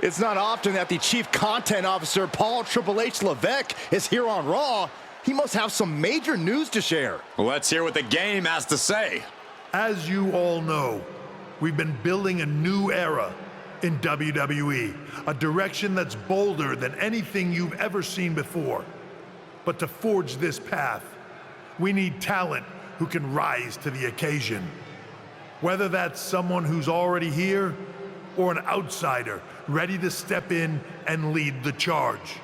It's not often that the Chief Content Officer, Paul Triple H Levesque, is here on Raw. He must have some major news to share. Let's hear what the game has to say. As you all know, we've been building a new era in WWE, a direction that's bolder than anything you've ever seen before. But to forge this path, we need talent who can rise to the occasion. Whether that's someone who's already here or an outsider ready to step in and lead the charge.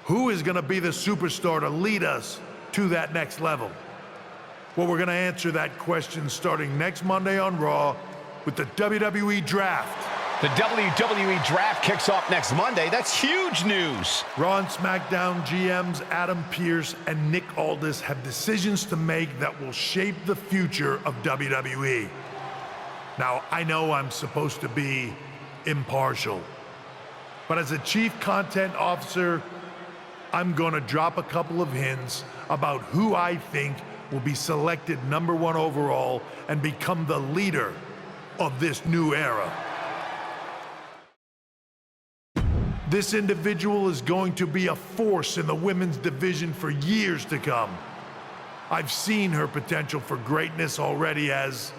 Who is going to be the superstar to lead us to that next level? Well, we're going to answer that question starting next Monday on Raw with the WWE Draft. The WWE Draft kicks off next Monday. That's huge news. Raw and SmackDown GMs Adam Pearce and Nick Aldis have decisions to make that will shape the future of WWE. Now, I know I'm supposed to be impartial, but as a Chief Content Officer, I'm gonna drop a couple of hints about who I think will be selected #1 overall and become the leader of this new era. This individual is going to be a force in the women's division for years to come. I've seen her potential for greatness already as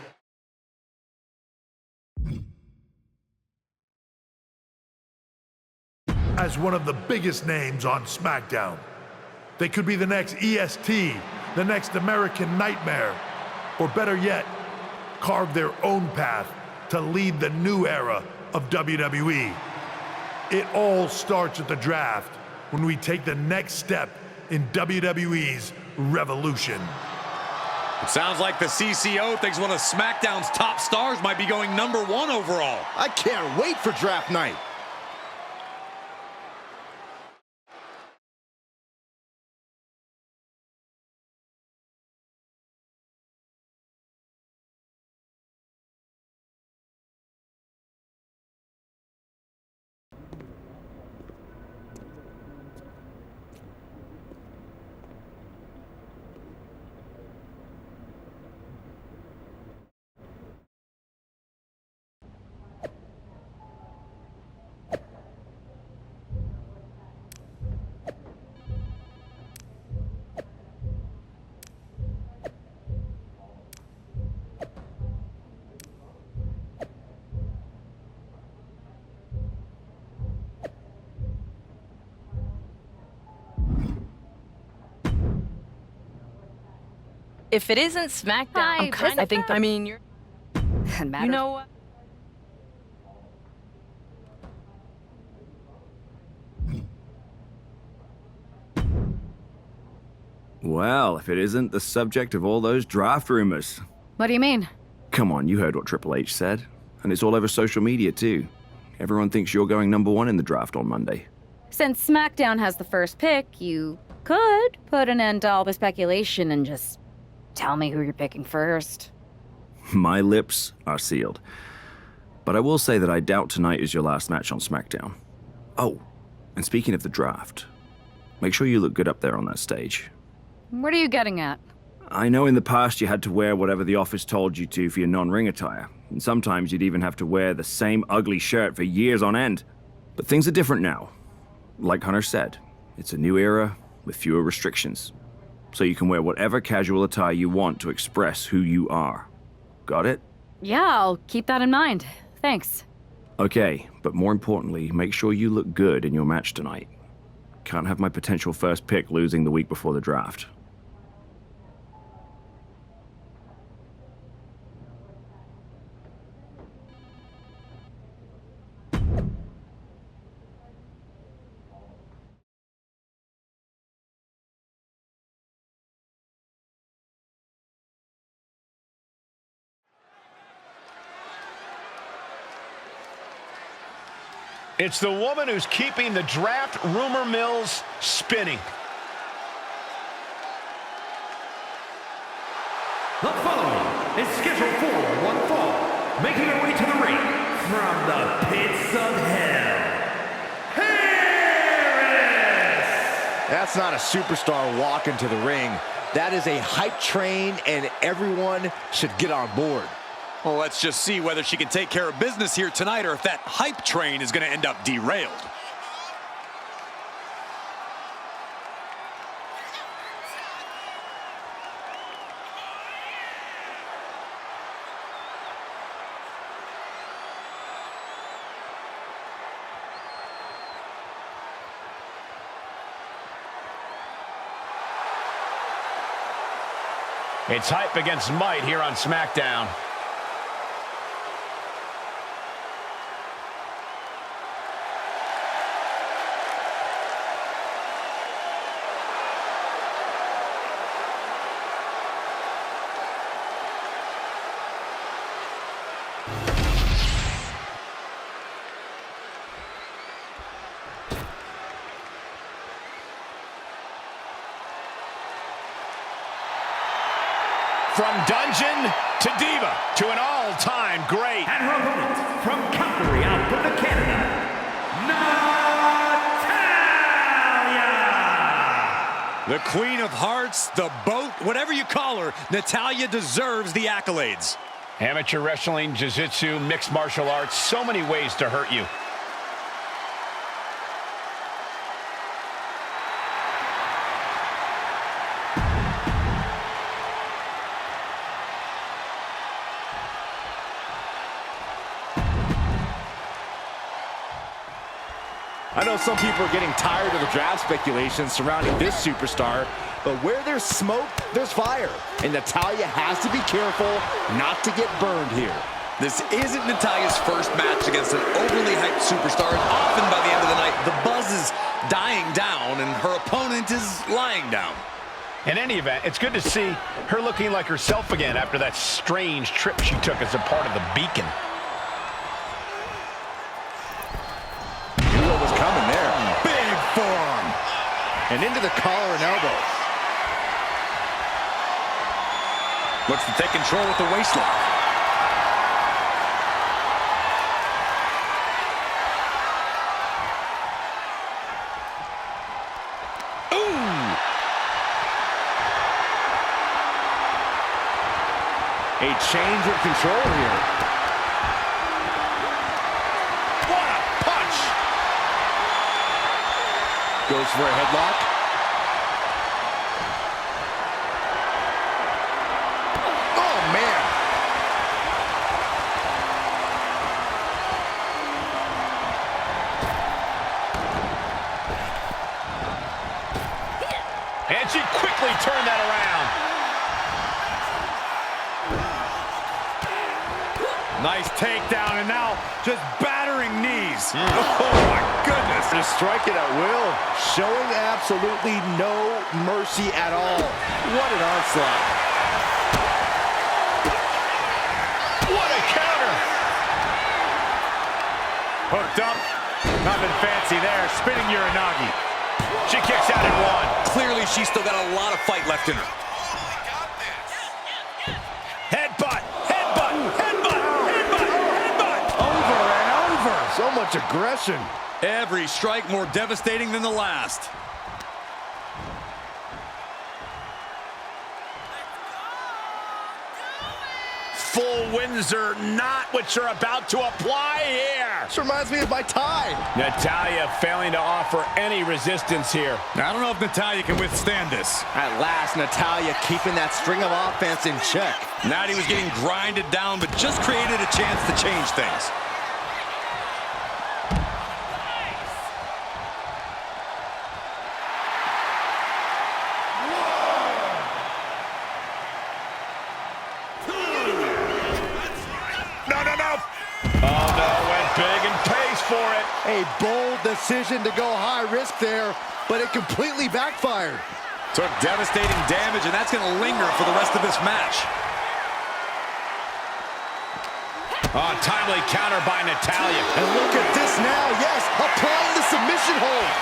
one of the biggest names on SmackDown. They could be the next EST, the next American Nightmare, or better yet, carve their own path to lead the new era of WWE. It all starts at the draft when we take the next step in WWE's revolution. It sounds like the CCO thinks one of SmackDown's top stars might be going #1 overall. I can't wait for draft night. If it isn't SmackDown, I mean, you're... You know what? Well, if it isn't the subject of all those draft rumors. What do you mean? Come on, you heard what Triple H said. And it's all over social media, too. Everyone thinks you're going #1 in the draft on Monday. Since SmackDown has the first pick, you could put an end to all the speculation and just tell me who you're picking first. My lips are sealed. But I will say that I doubt tonight is your last match on SmackDown. Oh, and speaking of the draft, make sure you look good up there on that stage. What are you getting at? I know in the past you had to wear whatever the office told you to for your non-ring attire, and sometimes you'd even have to wear the same ugly shirt for years on end. But things are different now. Like Hunter said, it's a new era with fewer restrictions. So you can wear whatever casual attire you want to express who you are. Got it? Yeah, I'll keep that in mind. Thanks. Okay, but more importantly, make sure you look good in your match tonight. Can't have my potential first pick losing the week before the draft. It's the woman who's keeping the draft rumor mills spinning. The following is scheduled for one fall, making her way to the ring from the pits of hell. Harris! That's not a superstar walking to the ring. That is a hype train, and everyone should get on board. Well, let's just see whether she can take care of business here tonight or if that hype train is going to end up derailed. It's hype against might here on SmackDown. From dungeon to diva to an all-time great. And her opponent from Calgary, Alberta, Canada, Natalya! The Queen of Hearts, the boat, whatever you call her, Natalya deserves the accolades. Amateur wrestling, jiu-jitsu, mixed martial arts, so many ways to hurt you. I know some people are getting tired of the draft speculation surrounding this superstar, but where there's smoke, there's fire. And Natalya has to be careful not to get burned here. This isn't Natalya's first match against an overly hyped superstar, and often by the end of the night, the buzz is dying down and her opponent is lying down. In any event, it's good to see her looking like herself again after that strange trip she took as a part of the Beacon. What was coming there? Big forearm. And into the collar and elbow. Looks to take control with the waistlock. A change of control here. What a punch! Goes for a headlock. Oh, man. And she quickly turned that around. Nice takedown, and now just battering knees. Oh, my goodness. To strike it at will, showing absolutely no mercy at all. What an onslaught. What a counter! Hooked up. Nothing fancy there. Spinning Uranagi. She kicks out at one. Clearly, she's still got a lot of fight left in her. Headbutt. Headbutt. Headbutt. Headbutt. Headbutt. Over and over. So much aggression. Every strike more devastating than the last. Full Windsor, not what you're about to apply here. This reminds me of my tie. Natalya failing to offer any resistance here. I don't know if Natalya can withstand this. At last, Natalya keeping that string of offense in check. Natty was getting grinded down, but just created a chance to change things. A bold decision to go high risk there, but it completely backfired. Took devastating damage, and that's going to linger for the rest of this match. Oh, timely counter by Natalya. And look at this now, yes, applying the submission hold.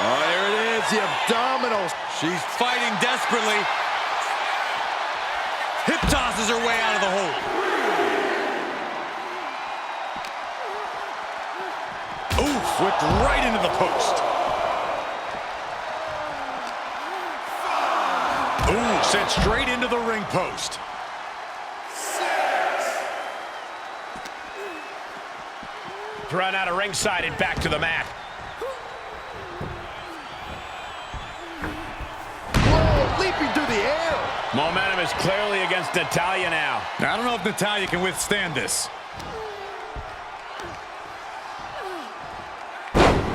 Oh, there it is, the abdominals. She's fighting desperately. Hip tosses her way out of the hold. Oof, whipped right into the post. Ooh, sent straight into the ring post. Run out of ringside and back to the mat. Whoa, leaping through the air. Momentum is clearly against Natalya now. I don't know if Natalya can withstand this.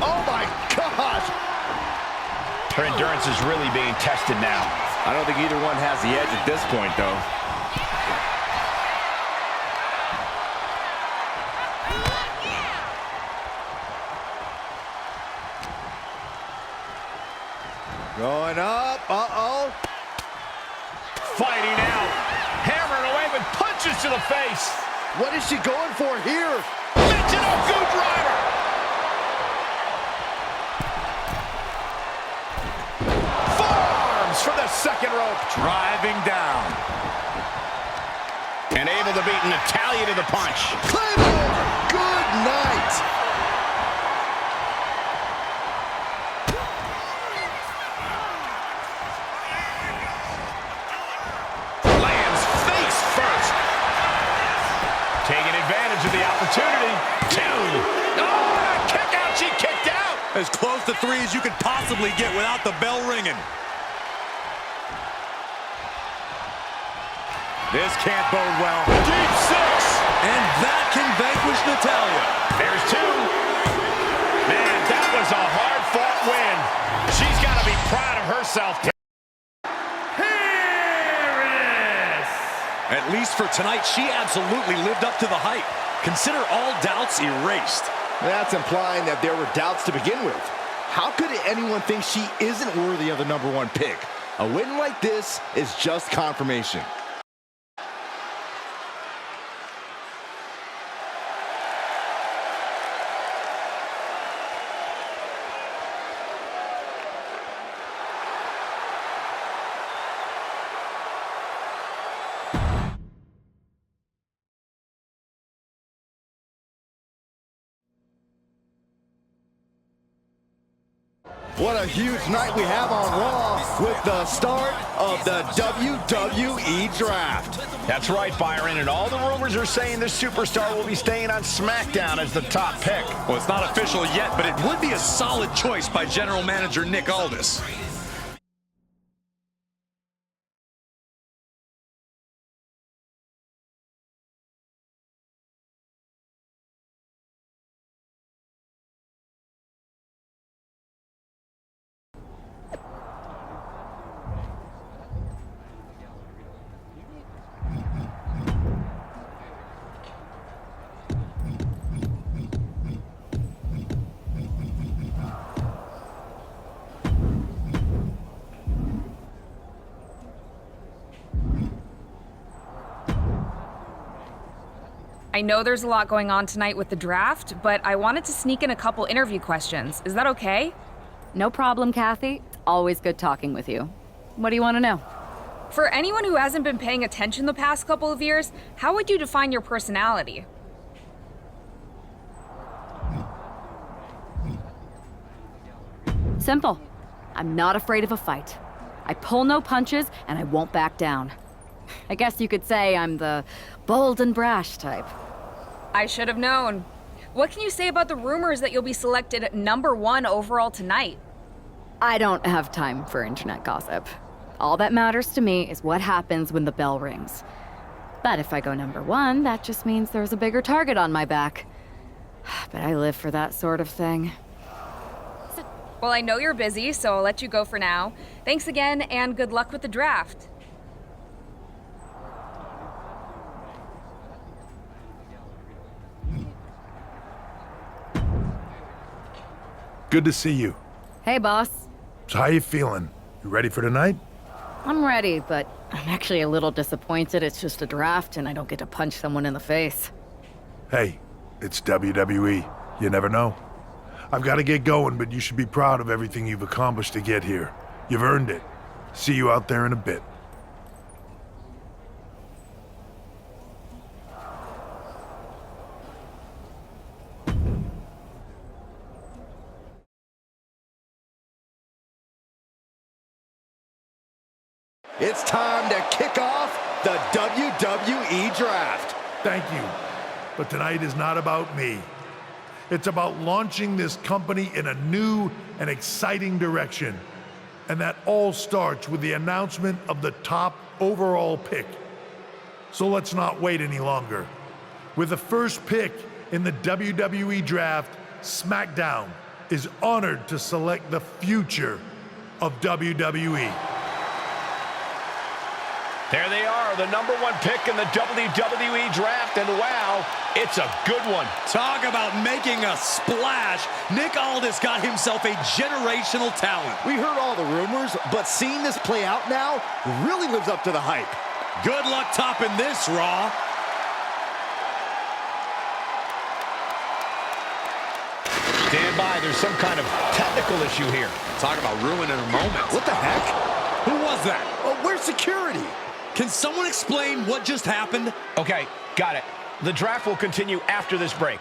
Oh my gosh. Her endurance is really being tested now. I don't think either one has the edge at this point, though. Going up. Uh-oh. Fighting out. Hammering away with punches to the face. What is she going for here? Mental Goo Driver. Forearms from the second rope. Driving down. And able to beat Natalya to the punch. Claymore. Good night. Taking advantage of the opportunity. 2. Oh, kick out. She kicked out. As close to 3 as you could possibly get without the bell ringing. This can't bode well. Deep 6. And that can vanquish Natalya. There's 2. Man, that was a hard-fought win. She's got to be proud of herself. At least for tonight, she absolutely lived up to the hype. Consider all doubts erased. That's implying that there were doubts to begin with. How could anyone think she isn't worthy of the #1 pick? A win like this is just confirmation. What a huge night we have on Raw with the start of the WWE Draft. That's right, Byron, and all the rumors are saying this superstar will be staying on SmackDown as the top pick. Well, it's not official yet, but it would be a solid choice by General Manager Nick Aldis. I know there's a lot going on tonight with the draft, but I wanted to sneak in a couple interview questions. Is that okay? No problem, Kathy. It's always good talking with you. What do you want to know? For anyone who hasn't been paying attention the past couple of years, how would you define your personality? Simple. I'm not afraid of a fight. I pull no punches, and I won't back down. I guess you could say I'm the bold and brash type. I should have known. What can you say about the rumors that you'll be selected #1 overall tonight? I don't have time for internet gossip. All that matters to me is what happens when the bell rings. But if I go #1, that just means there's a bigger target on my back. But I live for that sort of thing. Well, I know you're busy, so I'll let you go for now. Thanks again, and good luck with the draft. Good to see you. Hey, boss. So how you feeling? You ready for tonight? I'm ready, but I'm actually a little disappointed it's just a draft and I don't get to punch someone in the face. Hey, it's WWE. You never know. I've got to get going, but you should be proud of everything you've accomplished to get here. You've earned it. See you out there in a bit. It's time to kick off the WWE Draft. Thank you. But tonight is not about me. It's about launching this company in a new and exciting direction. And that all starts with the announcement of the top overall pick. So let's not wait any longer. With the first pick in the WWE Draft, SmackDown is honored to select the future of WWE. There they are, the #1 pick in the WWE Draft, and wow, it's a good one. Talk about making a splash. Nick Aldis got himself a generational talent. We heard all the rumors, but seeing this play out now really lives up to the hype. Good luck topping this, Raw. Stand by, there's some kind of technical issue here. Talk about ruining a moment. What the heck? Who was that? Oh, where's security? Can someone explain what just happened? Okay, got it. The draft will continue after this break.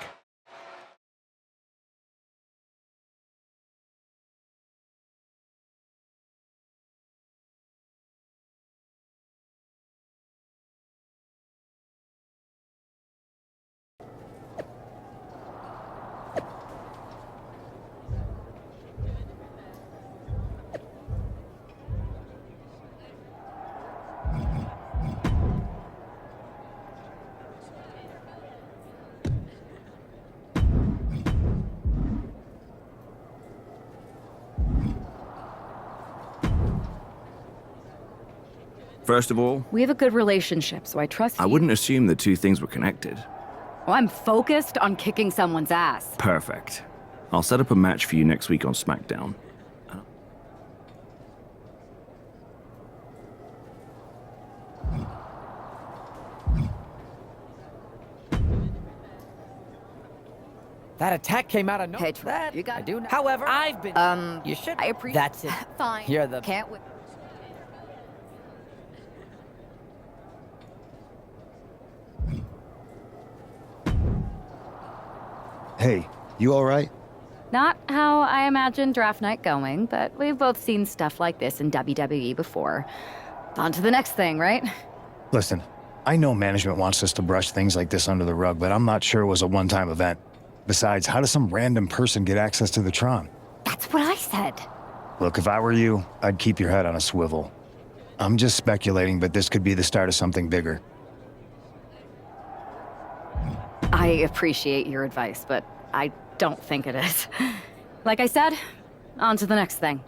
First of all, We have a good relationship, so I trust you. I wouldn't assume the two things were connected. Oh, I'm focused on kicking someone's ass. Perfect. I'll set up a match for you next week on SmackDown. That attack came out of nowhere. Hey, that you got. I do. However, I've been. You should. I appreciate. That's it. Fine. You're the. Can't wait. Hey, you all right? Not how I imagined draft night going, but we've both seen stuff like this in WWE before. On to the next thing, right? Listen, I know management wants us to brush things like this under the rug, but I'm not sure it was a one-time event. Besides, how does some random person get access to the Tron? That's what I said. Look, if I were you, I'd keep your head on a swivel. I'm just speculating, but this could be the start of something bigger. I appreciate your advice, but I don't think it is. Like I said, on to the next thing.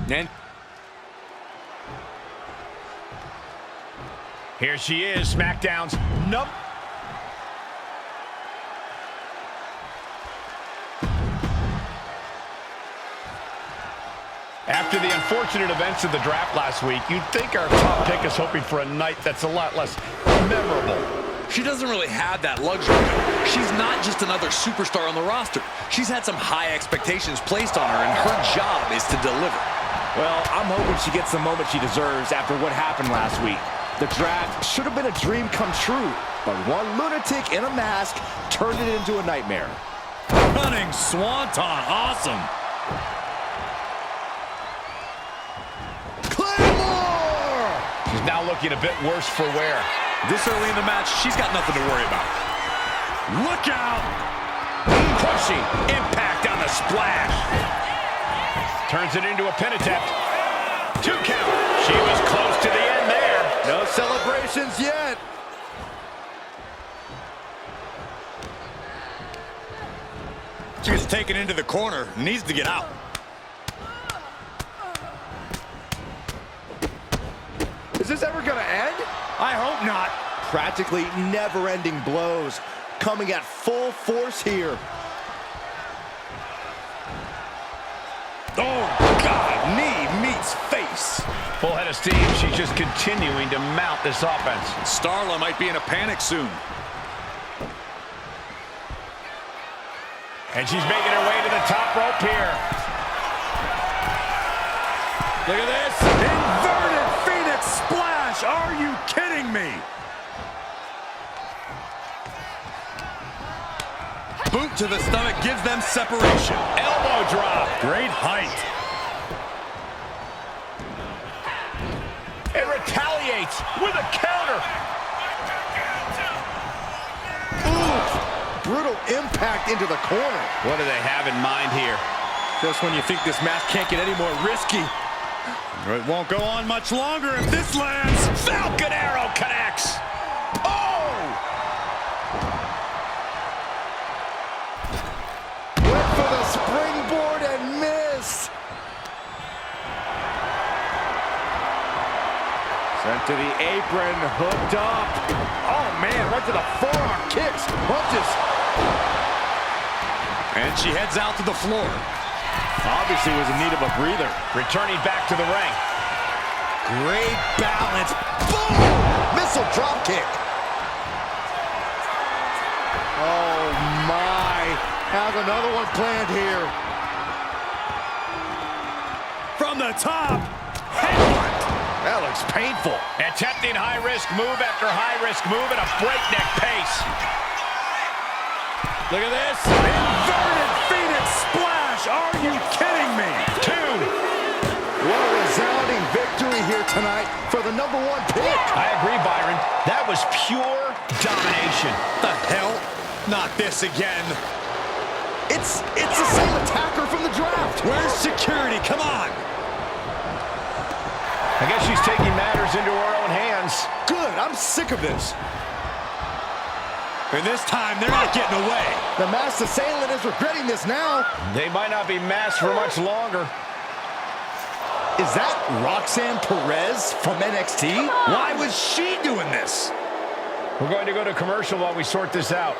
And Here she is, SmackDown's After the unfortunate events of the draft last week, you'd think our top pick is hoping for a night that's a lot less memorable. she doesn't really have that luxury. She's not just another superstar on the roster. She's had some high expectations placed on her, and her job is to deliver. Well, I'm hoping she gets the moment she deserves after what happened last week. The draft should have been a dream come true, but one lunatic in a mask turned it into a nightmare. Running swanton, awesome. Claymore! She's now looking a bit worse for wear. This early in the match, she's got nothing to worry about. Look out! Crushing impact on the splash. Turns it into a pin attempt. 2 count. She was close to the end there. No celebrations yet. She gets taken into the corner, needs to get out. Is this ever going to end? I hope not. Practically never-ending blows coming at full force here. Oh, God, knee meets face. Full head of steam. She's just continuing to mount this offense. Starla might be in a panic soon. And she's making her way to the top rope here. Look at this. Inverted Phoenix Are you kidding me? Boot to the stomach gives them separation. Elbow drop. Great height. It retaliates with a counter. Ooh, brutal impact into the corner. What do they have in mind here? Just when you think this match can't get any more risky. It won't go on much longer if this lands. Falcon Arrow connects. Oh! Went for the springboard and missed. Sent to the apron, hooked up. Oh, man, right to the forearm kicks. Punches. And she heads out to the floor. Obviously was in need of a breather. Returning back to the ring. Great balance. Boom! Missile drop kick. Oh, my. Has another one planned here. From the top. Headbutt. That looks painful. Attempting high-risk move after high-risk move at a breakneck pace. Look at this. Inverted Phoenix splash. Are you kidding me? 2. What a resounding victory here tonight for the #1 pick. I agree, Byron. That was pure domination. The hell? Not this again. It's the same attacker from the draft. Where's security? Come on. I guess she's taking matters into her own hands. Good. I'm sick of this. And this time, they're not getting away. The masked assailant is regretting this now. They might not be masked for much longer. Is that Roxanne Perez from NXT? Why was she doing this? We're going to go to commercial while we sort this out.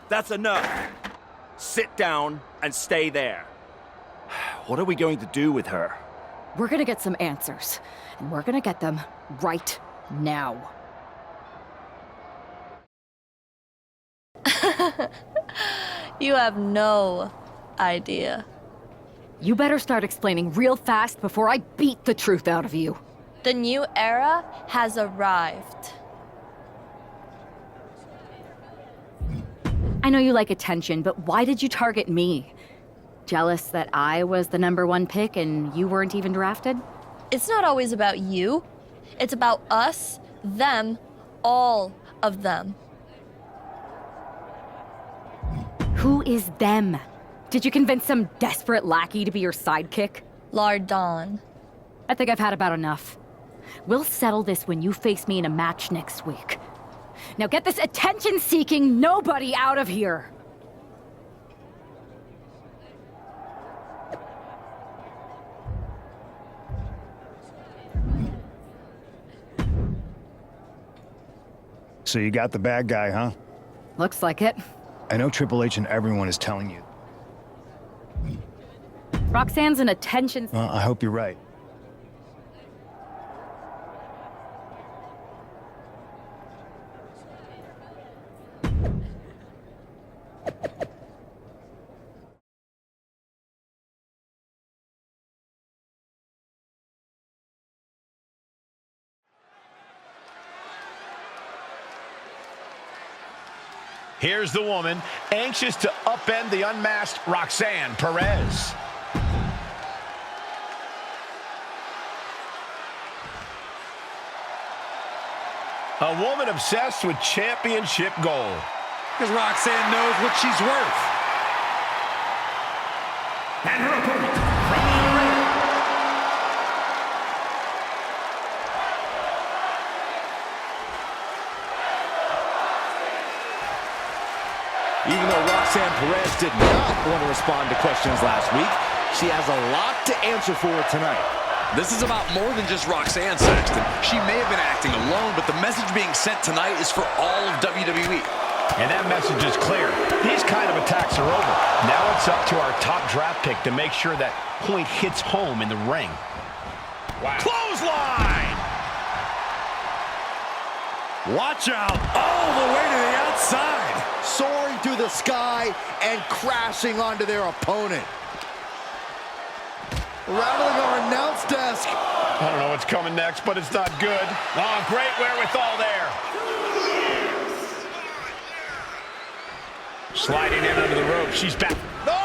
That's enough. Sit down and stay there. What are we going to do with her? We're gonna get some answers, and we're gonna get them right now. You have no idea. You better start explaining real fast before I beat the truth out of you. The new era has arrived. I know you like attention, but why did you target me? Jealous that I was the #1 pick and you weren't even drafted? It's not always about you. It's about us, them, all of them. Who is them? Did you convince some desperate lackey to be your sidekick? Lardon. I think I've had about enough. We'll settle this when you face me in a match next week. Now get this attention-seeking nobody out of here! So you got the bad guy, huh? Looks like it. I know Triple H and everyone is telling you. Roxanne's an attention... Well, I hope you're right. Here's the woman, anxious to upend the unmasked Roxanne Perez. A woman obsessed with championship gold. Because Roxanne knows what she's worth. And her opponent from the ring. Even though Roxanne Perez did not want to respond to questions last week, she has a lot to answer for tonight. This is about more than just Roxanne Saxton. She may have been acting alone, but the message being sent tonight is for all of WWE. And that message is clear. These kind of attacks are over. Now it's up to our top draft pick to make sure that point hits home in the ring. Wow. Clothesline! Watch out. All the way to the outside. Soaring through the sky and crashing onto their opponent. Rattling our announce desk. I don't know what's coming next, but it's not good. Oh, great wherewithal there. Sliding in under the rope. She's back. No!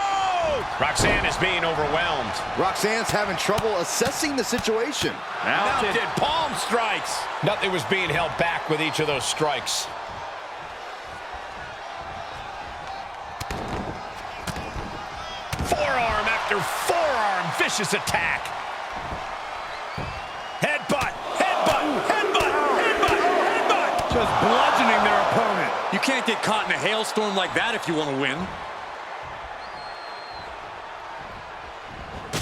Roxanne is being overwhelmed. Roxanne's having trouble assessing the situation. Mounted palm strikes. Nothing was being held back with each of those strikes. Forearm after forearm. Vicious attack. Headbutt. Headbutt. Headbutt. Headbutt. Headbutt. Just bludgeoning their opponent. You can't get caught in a hailstorm like that if you want to win.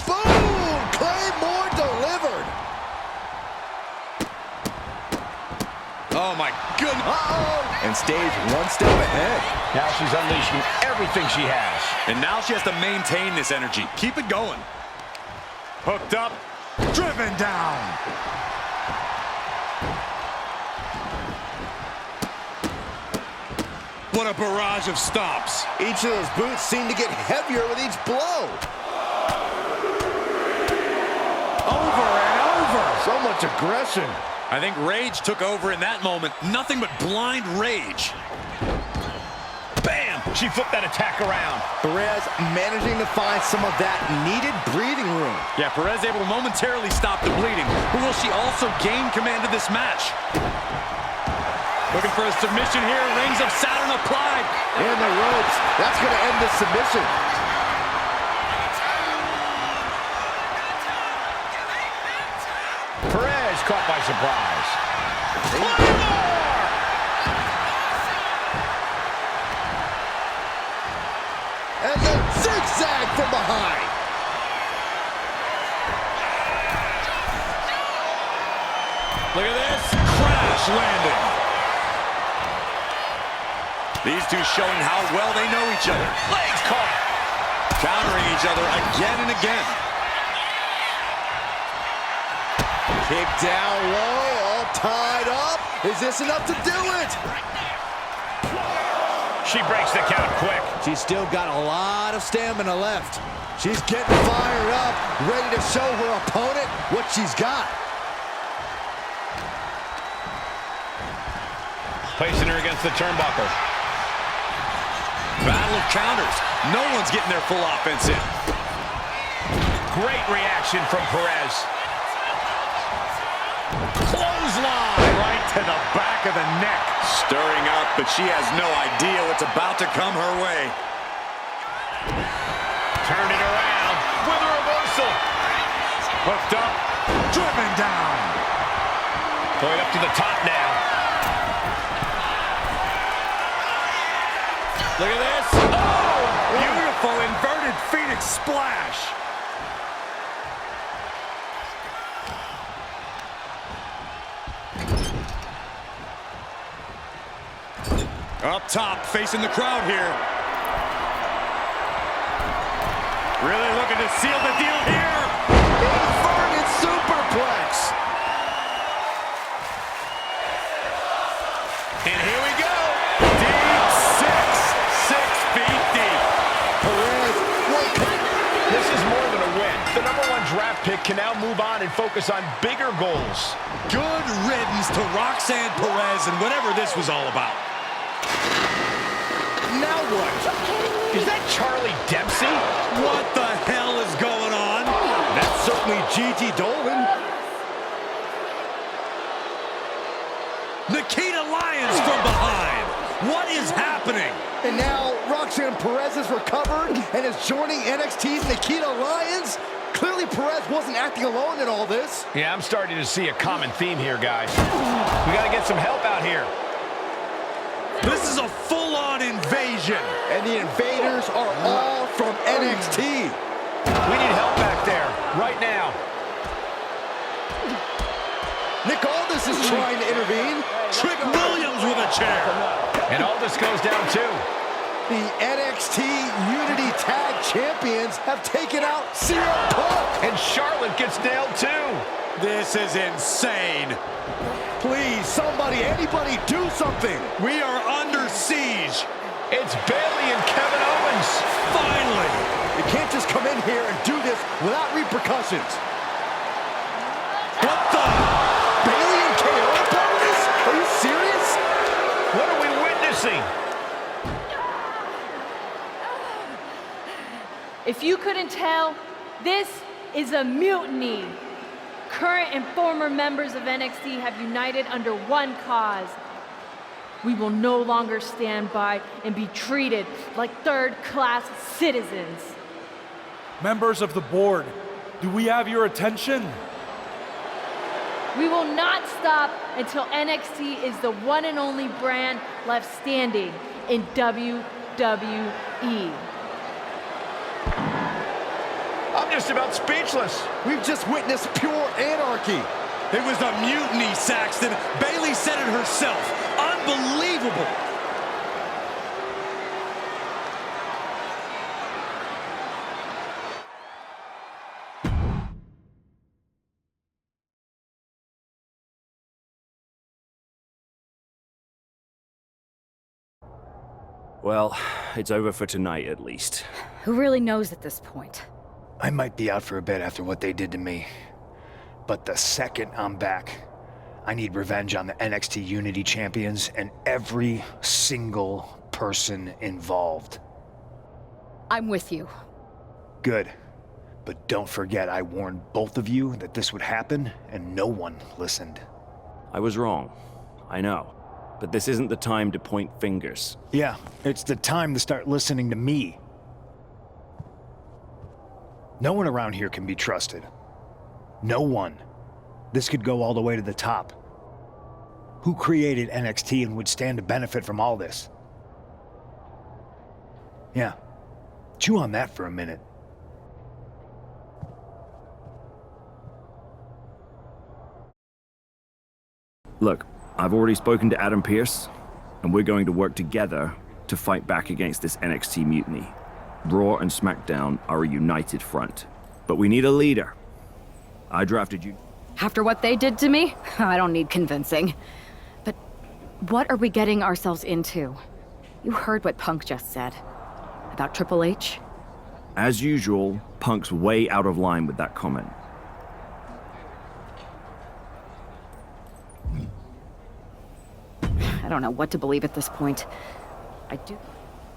Boom! Claymore delivered. Oh, my goodness. Uh-oh. And stays one step ahead. Now she's unleashing everything she has. And now she has to maintain this energy. Keep it going. Hooked up. Driven down. What a barrage of stops. Each of those boots seem to get heavier with each blow. Over and over. So much aggression. I think rage took over in that moment. Nothing but blind rage. Bam! She flipped that attack around. Perez managing to find some of that needed breathing room. Yeah, Perez able to momentarily stop the bleeding. But will she also gain command of this match? Looking for a submission here. Rings of Saturn applied. In the ropes. That's going to end the submission. Perez caught by surprise. And the zigzag from behind. Look at this. Crash landing. These two showing how well they know each other. Legs caught. Countering each other again and again. Kick down low, all tied up. Is this enough to do it? She breaks the count quick. She's still got a lot of stamina left. She's getting fired up, ready to show her opponent what she's got. Placing her against the turnbuckle. Battle of counters. No one's getting their full offense in. Great reaction from Perez. Clothesline right to the back of the neck. Stirring up, but she has no idea what's about to come her way. Turn it around with a reversal. Hooked up. Driven down. Going up to the top now. Look at this. Oh! Beautiful inverted Phoenix splash. Up top, facing the crowd here. Really looking to seal the deal here. Inverted superplex. And here we go. Deep 6 feet deep. Perez, this is more than a win. The #1 draft pick can now move on and focus on bigger goals. Good riddance to Roxanne Perez and whatever this was all about. now what? Is that Charlie Dempsey? What the hell is going on? That's certainly Gigi Dolan. Nikita Lyons from behind. What is happening? And now Roxanne Perez is recovered and is joining NXT's Nikita Lyons. Clearly Perez wasn't acting alone in all this. Yeah, I'm starting to see a common theme here, guys. We got to get some help out here. This is a full-on invasion. And the invaders are all from NXT. We need help back there, right now. Nick Aldis is trying to intervene. Trick Williams with a chair. And Aldis goes down too. The NXT Unity Tag Champions have taken out CM Punk. And Charlotte gets nailed too. This is insane. Please, somebody, anybody, do something. We are under siege. It's Bayley and Kevin Owens. Finally. You can't just come in here and do this without repercussions. What the? Bayley and KO upon this? Are you serious? What are we witnessing? If you couldn't tell, this is a mutiny. Current and former members of NXT have united under one cause. We will no longer stand by and be treated like third-class citizens. Members of the board, do we have your attention? We will not stop until NXT is the one and only brand left standing in WWE. I'm just about speechless. We've just witnessed pure anarchy. It was a mutiny, Saxton. Bayley said it herself. Unbelievable. Well, it's over for tonight at least. Who really knows at this point? I might be out for a bit after what they did to me. But the second I'm back, I need revenge on the NXT Unity champions and every single person involved. I'm with you. Good. But don't forget I warned both of you that this would happen, and no one listened. I was wrong. I know. But this isn't the time to point fingers. Yeah, it's the time to start listening to me. No one around here can be trusted. No one. This could go all the way to the top. Who created NXT and would stand to benefit from all this? Yeah. Chew on that for a minute. Look, I've already spoken to Adam Pearce, and we're going to work together to fight back against this NXT mutiny. Raw and SmackDown are a united front. But we need a leader. I drafted you. After what they did to me, I don't need convincing. But what are we getting ourselves into? You heard what Punk just said. About Triple H? As usual, Punk's way out of line with that comment. I don't know what to believe at this point.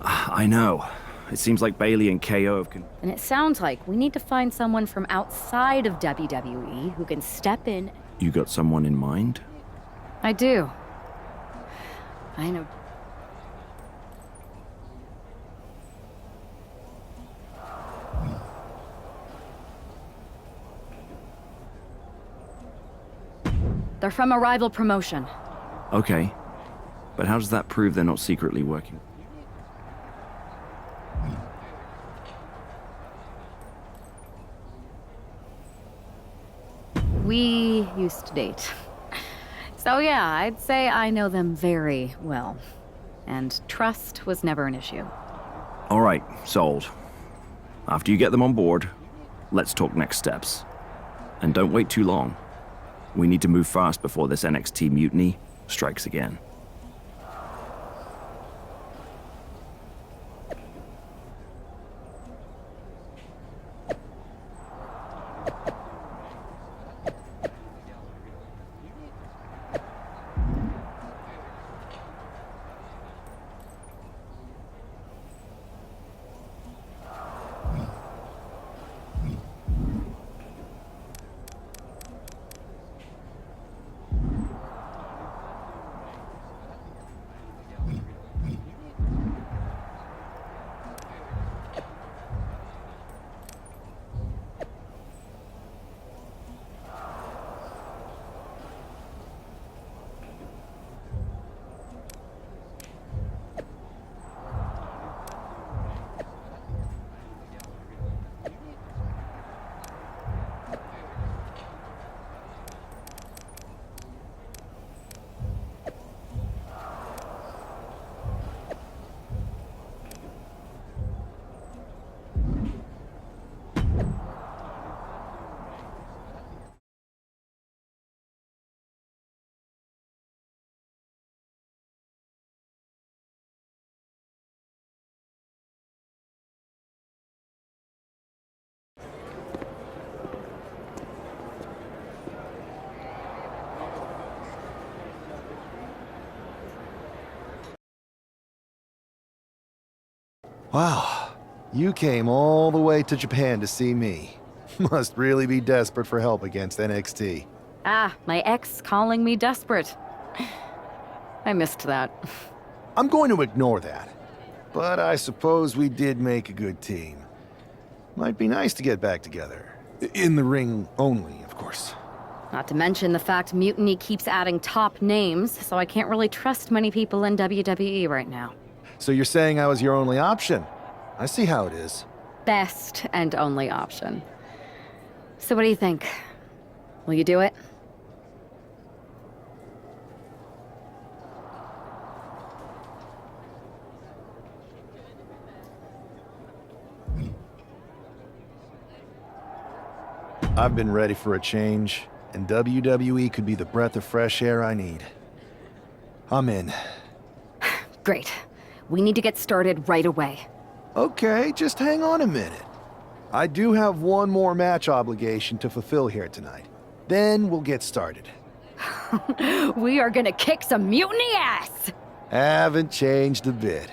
I know. It seems like Bayley and KO have... And it sounds like we need to find someone from outside of WWE who can step in. You got someone in mind? I do. I know. They're from a rival promotion. Okay. But how does that prove they're not secretly working? We used to date. So yeah, I'd say I know them very well. And trust was never an issue. All right, sold. After you get them on board, let's talk next steps. And don't wait too long. We need to move fast before this NXT mutiny strikes again. Wow, you came all the way to Japan to see me. Must really be desperate for help against NXT. Ah, my ex calling me desperate. I missed that. I'm going to ignore that. But I suppose we did make a good team. Might be nice to get back together. In the ring only, of course. Not to mention the fact Mutiny keeps adding top names, so I can't really trust many people in WWE right now. So you're saying I was your only option? I see how it is. Best and only option. So what do you think? Will you do it? I've been ready for a change, and WWE could be the breath of fresh air I need. I'm in. Great. We need to get started right away. Okay, just hang on a minute. I do have one more match obligation to fulfill here tonight. Then we'll get started. We are gonna kick some Mutiny ass! Haven't changed a bit.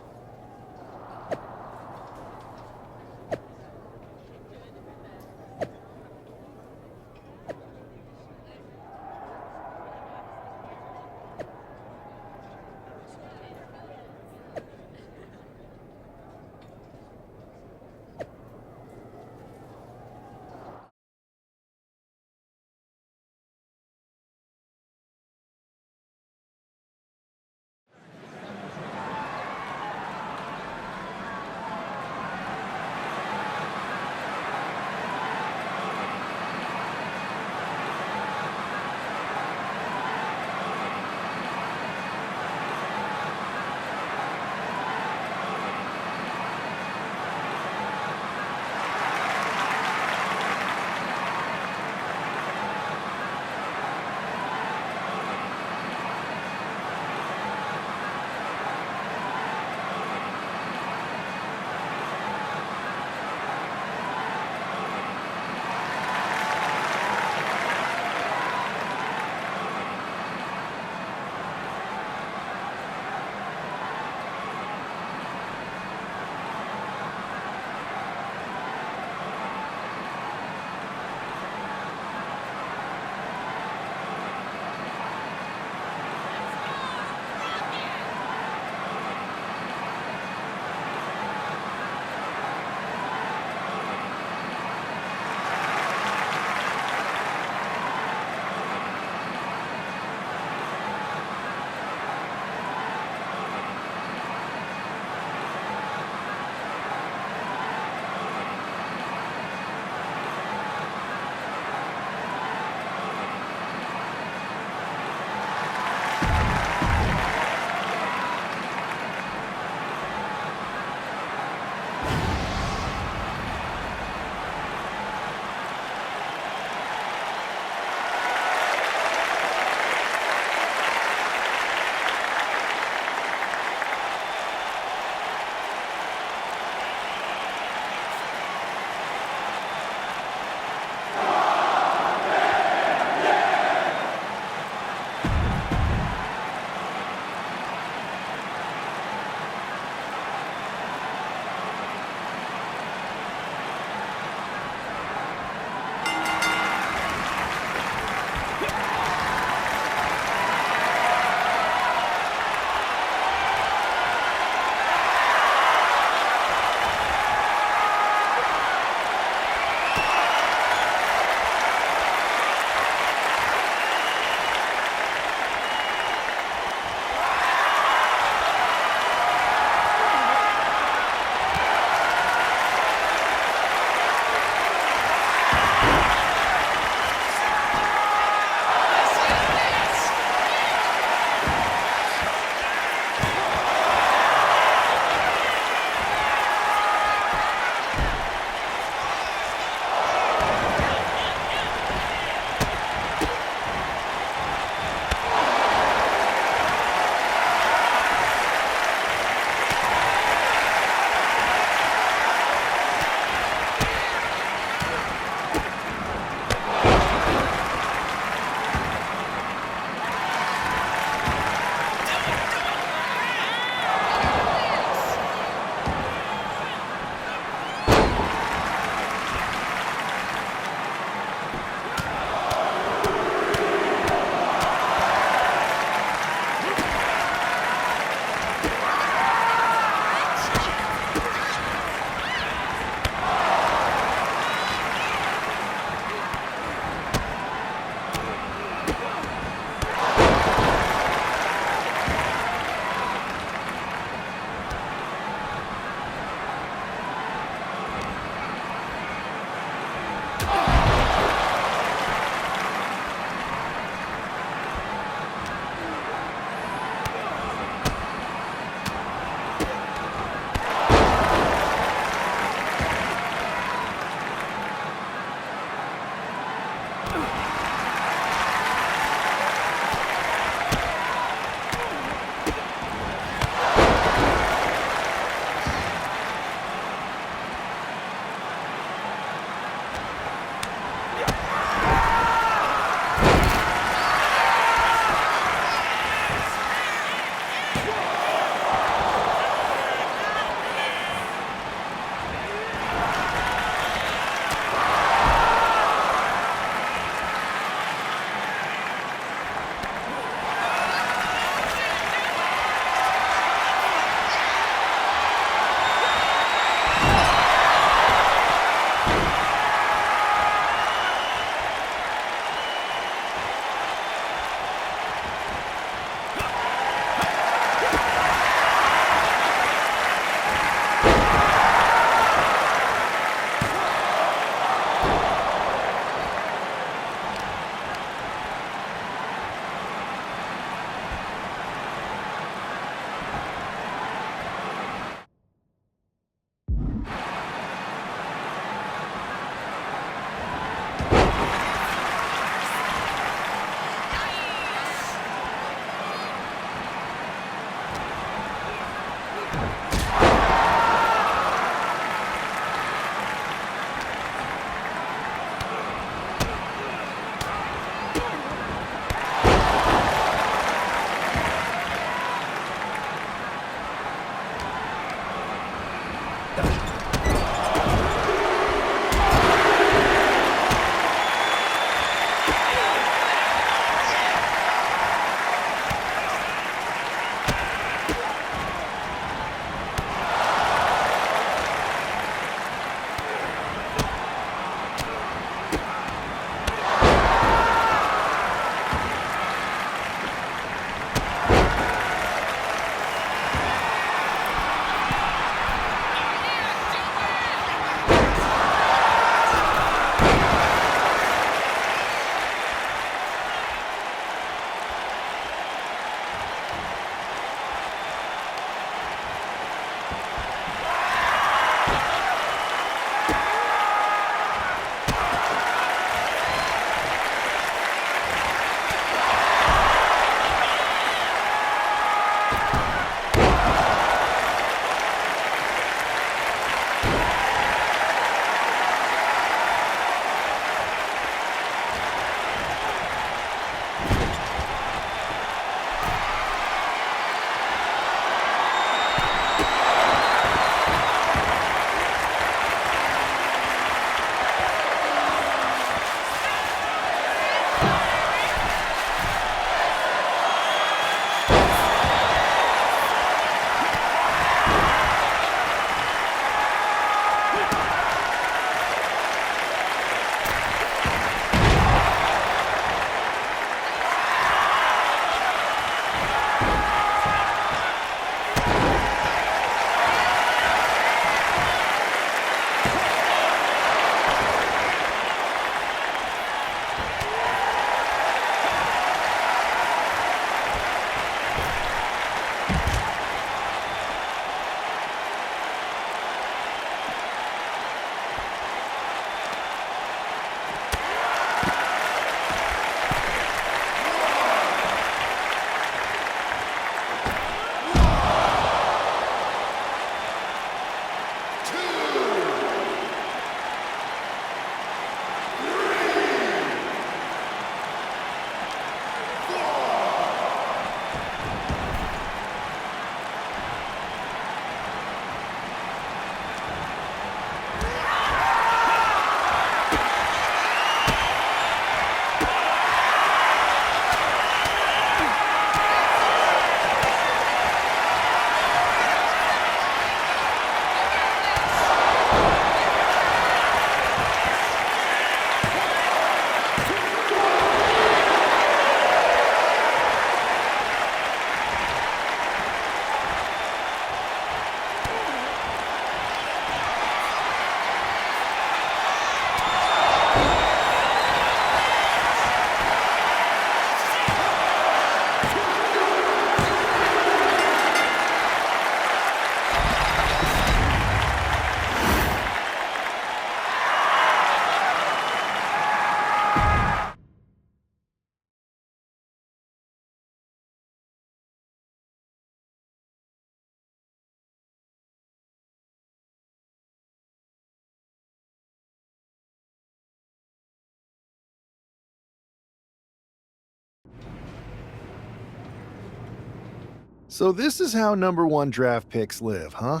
So this is how #1 draft picks live, huh?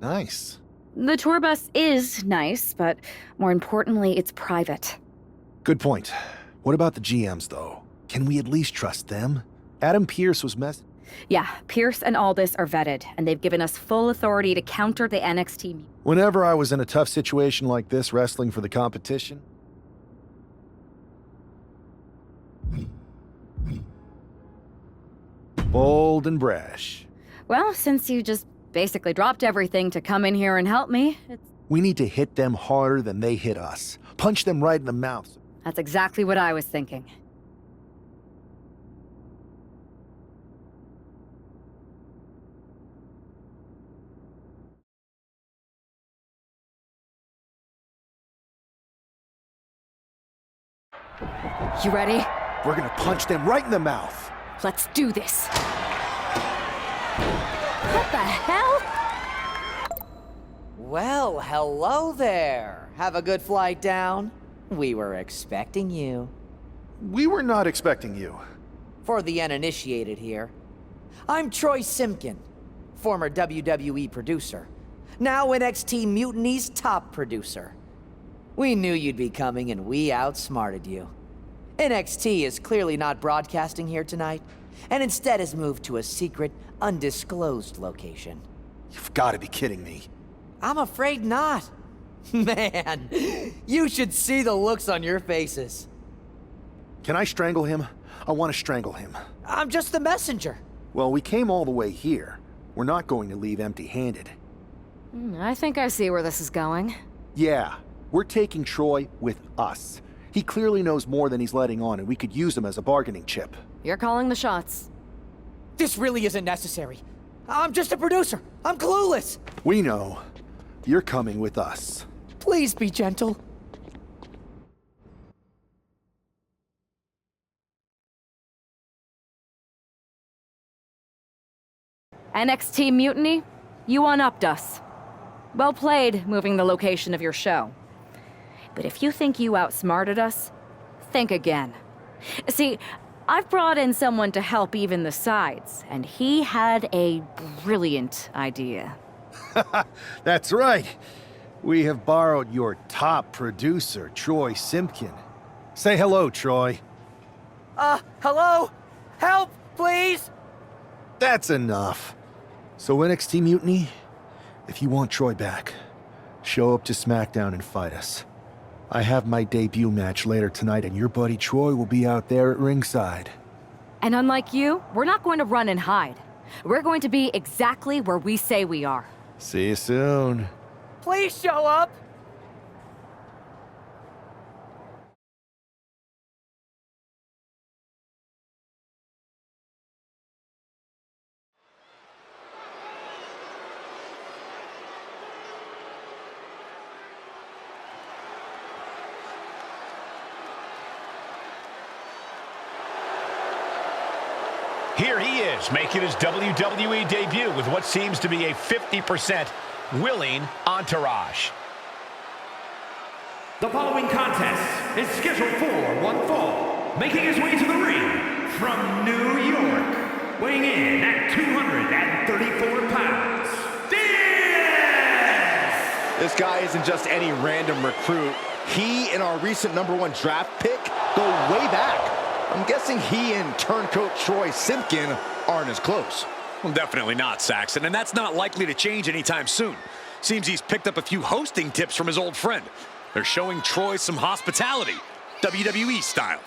Nice. The tour bus is nice, but more importantly, it's private. Good point. What about the GMs, though? Can we at least trust them? Adam Pearce was Yeah, Pierce and Aldis are vetted, and they've given us full authority to counter the NXT. Whenever I was in a tough situation like this wrestling for the competition, bold and brash. Well, since you just basically dropped everything to come in here and help me, we need to hit them harder than they hit us. Punch them right in the mouth. That's exactly what I was thinking. You ready? We're gonna punch them right in the mouth. Let's do this. What the hell? Well, hello there. Have a good flight down. We were expecting you. We were not expecting you. For the uninitiated here, I'm Troy Simpkin, former WWE producer, now NXT Mutiny's top producer. We knew you'd be coming and we outsmarted you. NXT is clearly not broadcasting here tonight, and instead has moved to a secret, undisclosed location. You've got to be kidding me. I'm afraid not. Man, you should see the looks on your faces. Can I strangle him? I want to strangle him. I'm just the messenger. Well, we came all the way here. We're not going to leave empty-handed. I think I see where this is going. Yeah, we're taking Troy with us. He clearly knows more than he's letting on, and we could use him as a bargaining chip. You're calling the shots. This really isn't necessary. I'm just a producer. I'm clueless. We know. You're coming with us. Please be gentle. NXT Mutiny, you one-upped us. Well played, moving the location of your show. But if you think you outsmarted us, think again. See, I've brought in someone to help even the sides, and he had a brilliant idea. That's right. We have borrowed your top producer, Troy Simpkin. Say hello, Troy. Hello? Help, please? That's enough. So NXT Mutiny, if you want Troy back, show up to SmackDown and fight us. I have my debut match later tonight, and your buddy Troy will be out there at ringside. And unlike you, we're not going to run and hide. We're going to be exactly where we say we are. See you soon. Please show up. Here he is, making his WWE debut with what seems to be a 50% willing entourage. The following contest is scheduled for one fall, making his way to the ring from New York, weighing in at 234 pounds, This guy isn't just any random recruit. He and our recent #1 draft pick go way back. I'm guessing he and turncoat Troy Simpkin aren't as close. Well, definitely not, Saxon, and that's not likely to change anytime soon. Seems he's picked up a few hosting tips from his old friend. They're showing Troy some hospitality, WWE style.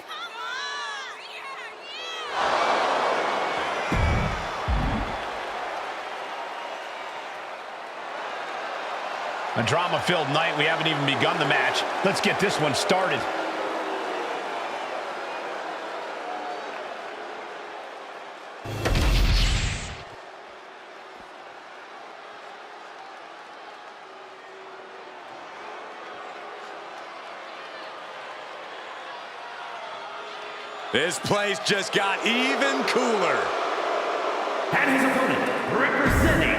A drama-filled night. We haven't even begun the match. Let's get this one started. This place just got even cooler. And his opponent, representing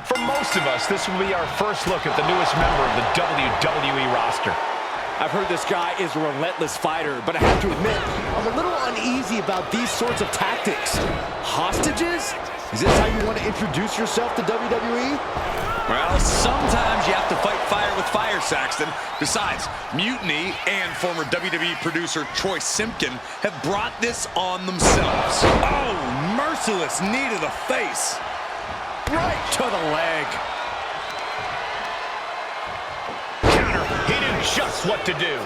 For most of us, this will be our first look at the newest member of the WWE roster. I've heard this guy is a relentless fighter, but I have to admit, I'm a little uneasy about these sorts of tactics. Hostages? Is this how you want to introduce yourself to WWE? Well, sometimes you have to fight fire with fire, Saxton. Besides, Mutiny and former WWE producer Troy Simpkin have brought this on themselves. Oh, merciless knee to the face. Right to the leg. Counter. He knew just what to do.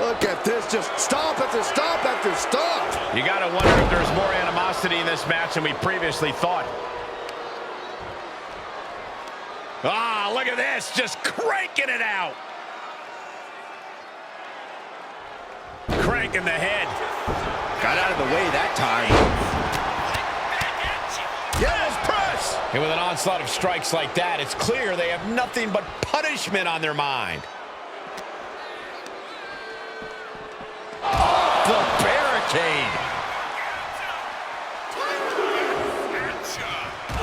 Look at this, just stop after stop after stop. You gotta wonder if there's more animosity in this match than we previously thought. Ah, look at this, just cranking it out. Cranking the head. Got out of the way that time. Yes, press! And with an onslaught of strikes like that, it's clear they have nothing but punishment on their mind. The barricade.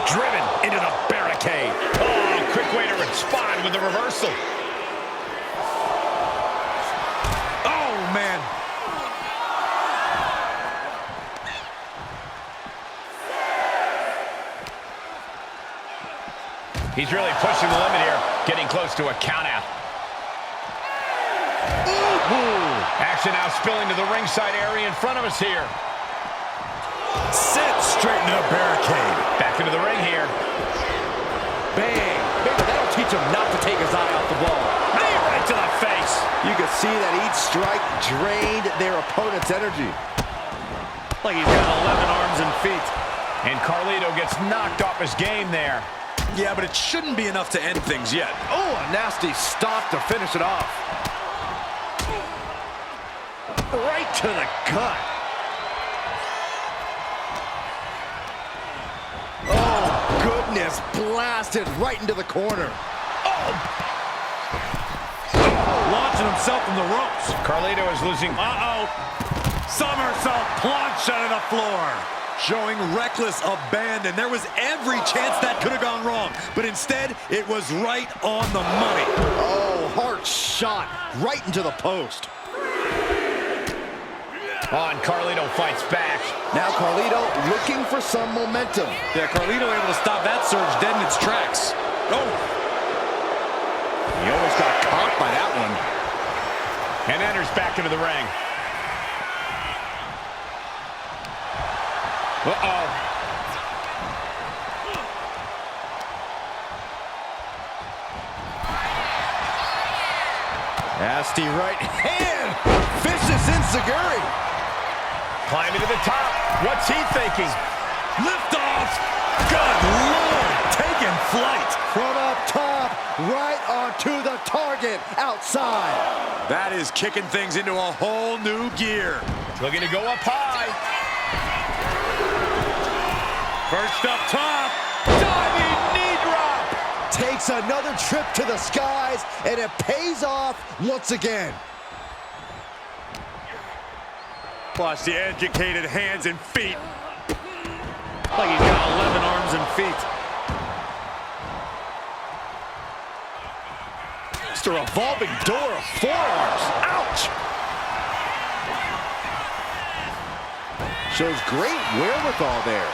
Driven into the barricade. Oh, quick way to respond with the reversal. Oh, man. He's really pushing the limit here, getting close to a countout. Action now spilling to the ringside area in front of us here. Sent straight into the barricade. Back into the ring here. Bang. Maybe that'll teach him not to take his eye off the ball. Knee right to the face. You can see that each strike drained their opponent's energy. Like he's got 11 arms and feet. And Carlito gets knocked off his game there. Yeah, but it shouldn't be enough to end things yet. Oh, a nasty stop to finish it off. Right to the gut. Oh, goodness. Blasted right into the corner. Launching himself from the ropes. Carlito is losing. Uh-oh. Somersault plunge out of the floor. Showing reckless abandon. There was every chance that could have gone wrong, but instead, it was right on the money. Oh, hard shot right into the post. On, Carlito fights back. Now Carlito looking for some momentum. Yeah, Carlito able to stop that surge dead in its tracks. Oh. He almost got caught by that one. And enters back into the ring. Uh-oh. Nasty right hand. Vicious enziguri. Climbing to the top. What's he thinking? Lift off. Good Lord. Taking flight. From up top, right onto the target outside. That is kicking things into a whole new gear. Looking to go up high. First up top. Diving knee drop. Takes another trip to the skies, and it pays off once again. Watch the educated hands and feet. Like he's got 11 arms and feet. Just a revolving door of forearms. Ouch! Shows great wherewithal there.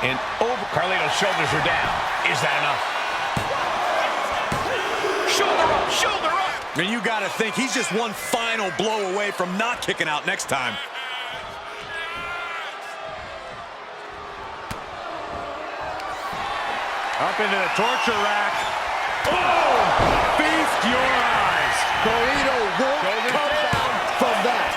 And over. Carlito's shoulders are down. Is that enough? Shoulder up, shoulder up. And you got to think he's just one final blow away from not kicking out next time. Up into the torture rack. Oh! Feast your eyes. Carlito won't come down from that.